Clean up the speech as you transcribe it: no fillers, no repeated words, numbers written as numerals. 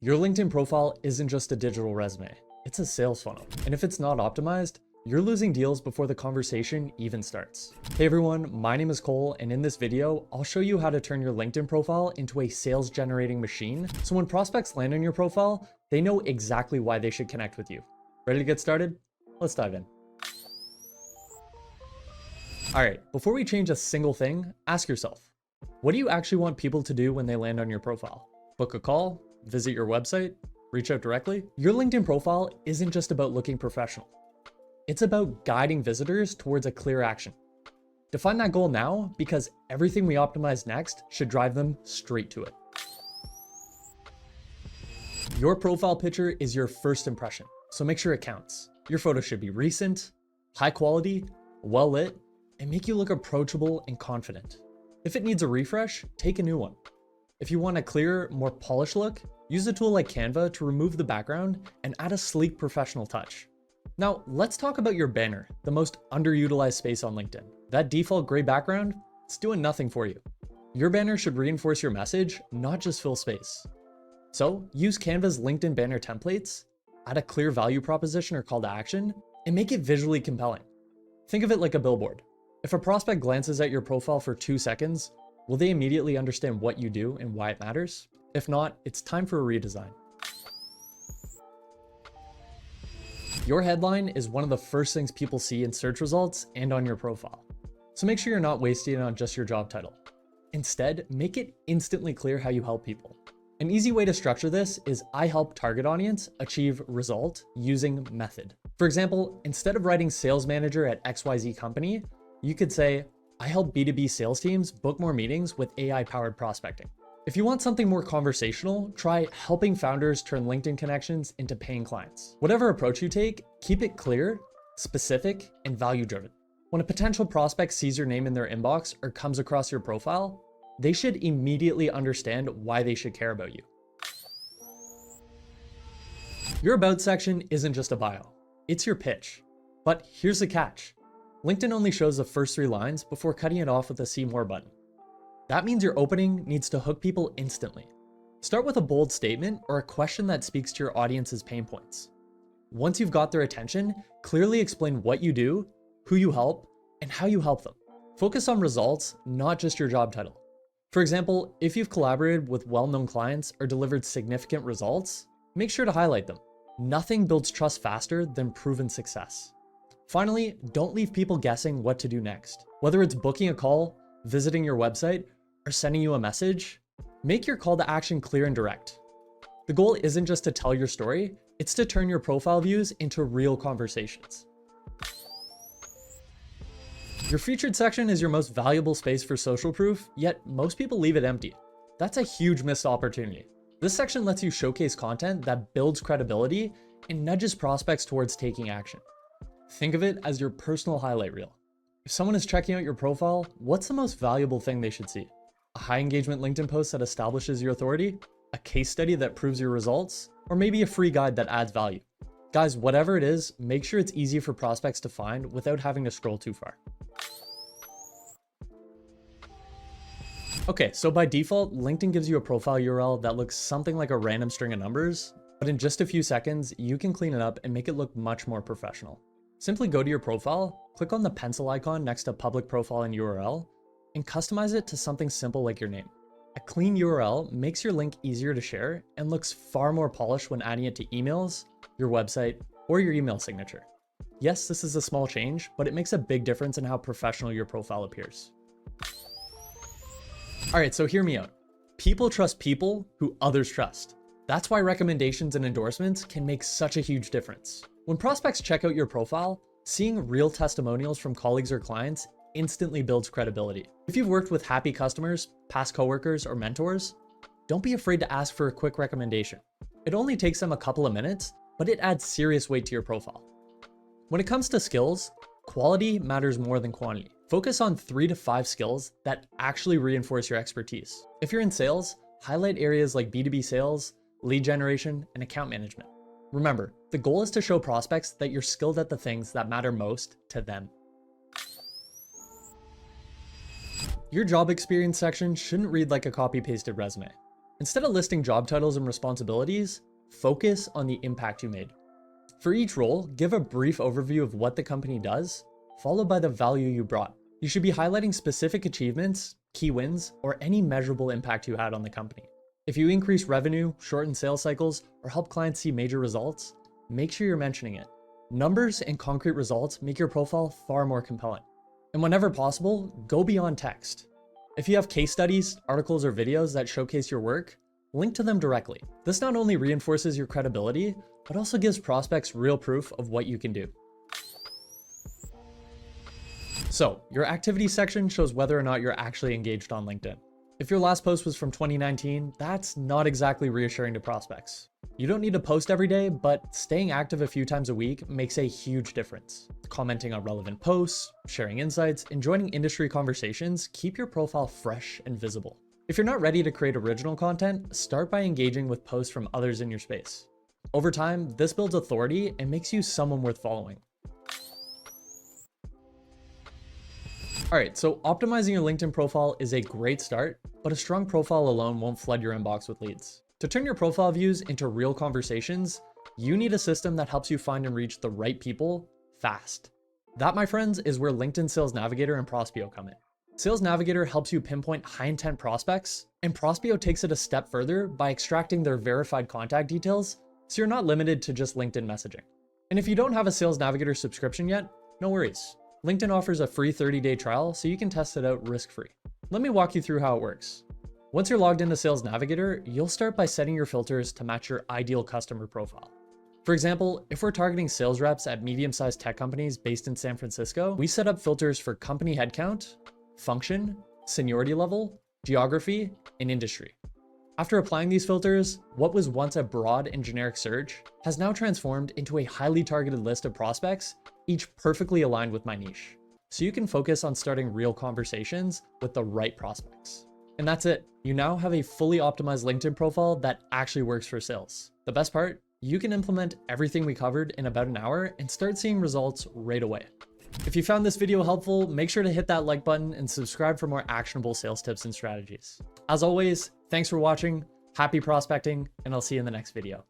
Your LinkedIn profile isn't just a digital resume, it's a sales funnel. And if it's not optimized, you're losing deals before the conversation even starts. Hey everyone, my name is Cole, and in this video, I'll show you how to turn your LinkedIn profile into a sales generating machine. So when prospects land on your profile, they know exactly why they should connect with you. Ready to get started? Let's dive in. All right, before we change a single thing, ask yourself, what do you actually want people to do when they land on your profile? Book a call? Visit your website? Reach out directly? Your LinkedIn profile isn't just about looking professional. It's about guiding visitors towards a clear action. Define that goal now, because everything we optimize next should drive them straight to it. Your profile picture is your first impression, so make sure it counts. Your photo should be recent, high quality, well lit, and make you look approachable and confident. If it needs a refresh, take a new one. If you want a clearer, more polished look, use a tool like Canva to remove the background and add a sleek professional touch. Now, let's talk about your banner, the most underutilized space on LinkedIn. That default gray background, it's doing nothing for you. Your banner should reinforce your message, not just fill space. So use Canva's LinkedIn banner templates, add a clear value proposition or call to action, and make it visually compelling. Think of it like a billboard. If a prospect glances at your profile for 2 seconds, will they immediately understand what you do and why it matters? If not, it's time for a redesign. Your headline is one of the first things people see in search results and on your profile. So make sure you're not wasting it on just your job title. Instead, make it instantly clear how you help people. An easy way to structure this is I help target audience achieve result using method. For example, instead of writing sales manager at XYZ company, you could say, I help B2B sales teams book more meetings with AI-powered prospecting. If you want something more conversational, try helping founders turn LinkedIn connections into paying clients. Whatever approach you take, keep it clear, specific, and value-driven. When a potential prospect sees your name in their inbox or comes across your profile, they should immediately understand why they should care about you. Your About section isn't just a bio, it's your pitch. But here's the catch. LinkedIn only shows the first 3 lines before cutting it off with a See More button. That means your opening needs to hook people instantly. Start with a bold statement or a question that speaks to your audience's pain points. Once you've got their attention, clearly explain what you do, who you help, and how you help them. Focus on results, not just your job title. For example, if you've collaborated with well-known clients or delivered significant results, make sure to highlight them. Nothing builds trust faster than proven success. Finally, don't leave people guessing what to do next. Whether it's booking a call, visiting your website, or sending you a message, make your call to action clear and direct. The goal isn't just to tell your story, it's to turn your profile views into real conversations. Your featured section is your most valuable space for social proof, yet most people leave it empty. That's a huge missed opportunity. This section lets you showcase content that builds credibility and nudges prospects towards taking action. Think of it as your personal highlight reel. If someone is checking out your profile, what's the most valuable thing they should see? A high engagement LinkedIn post that establishes your authority? A case study that proves your results? Or maybe a free guide that adds value? Guys, whatever it is, make sure it's easy for prospects to find without having to scroll too far. Okay, so by default, LinkedIn gives you a profile URL that looks something like a random string of numbers, but in just a few seconds, you can clean it up and make it look much more professional. Simply go to your profile, click on the pencil icon next to public profile and URL, and customize it to something simple like your name. A clean URL makes your link easier to share and looks far more polished when adding it to emails, your website, or your email signature. Yes, this is a small change, but it makes a big difference in how professional your profile appears. All right, so hear me out. People trust people who others trust. That's why recommendations and endorsements can make such a huge difference. When prospects check out your profile, seeing real testimonials from colleagues or clients instantly builds credibility. If you've worked with happy customers, past coworkers, or mentors, don't be afraid to ask for a quick recommendation. It only takes them a couple of minutes, but it adds serious weight to your profile. When it comes to skills, quality matters more than quantity. Focus on 3 to 5 skills that actually reinforce your expertise. If you're in sales, highlight areas like B2B sales, lead generation, and account management. Remember, the goal is to show prospects that you're skilled at the things that matter most to them. Your job experience section shouldn't read like a copy-pasted resume. Instead of listing job titles and responsibilities, focus on the impact you made. For each role, give a brief overview of what the company does, followed by the value you brought. You should be highlighting specific achievements, key wins, or any measurable impact you had on the company. If you increase revenue, shorten sales cycles, or help clients see major results, make sure you're mentioning it. Numbers and concrete results make your profile far more compelling. And whenever possible, go beyond text. If you have case studies, articles, or videos that showcase your work, link to them directly. This not only reinforces your credibility, but also gives prospects real proof of what you can do. So, your activity section shows whether or not you're actually engaged on LinkedIn. If your last post was from 2019, that's not exactly reassuring to prospects. You don't need to post every day, but staying active a few times a week makes a huge difference. Commenting on relevant posts, sharing insights, and joining industry conversations keep your profile fresh and visible. If you're not ready to create original content, start by engaging with posts from others in your space. Over time, this builds authority and makes you someone worth following. All right, so optimizing your LinkedIn profile is a great start, but a strong profile alone won't flood your inbox with leads. To turn your profile views into real conversations, you need a system that helps you find and reach the right people fast. That, my friends, is where LinkedIn Sales Navigator and Prospeo come in. Sales Navigator helps you pinpoint high intent prospects, and Prospeo takes it a step further by extracting their verified contact details, so you're not limited to just LinkedIn messaging. And if you don't have a Sales Navigator subscription yet, no worries. LinkedIn offers a free 30-day trial so you can test it out risk-free. Let me walk you through how it works. Once you're logged into Sales Navigator, you'll start by setting your filters to match your ideal customer profile. For example, if we're targeting sales reps at medium-sized tech companies based in San Francisco, we set up filters for company headcount, function, seniority level, geography, and industry. After applying these filters, what was once a broad and generic search has now transformed into a highly targeted list of prospects, each perfectly aligned with my niche. So you can focus on starting real conversations with the right prospects. And that's it. You now have a fully optimized LinkedIn profile that actually works for sales. The best part, you can implement everything we covered in about an hour and start seeing results right away. If you found this video helpful, make sure to hit that like button and subscribe for more actionable sales tips and strategies. As always, thanks for watching, happy prospecting, and I'll see you in the next video.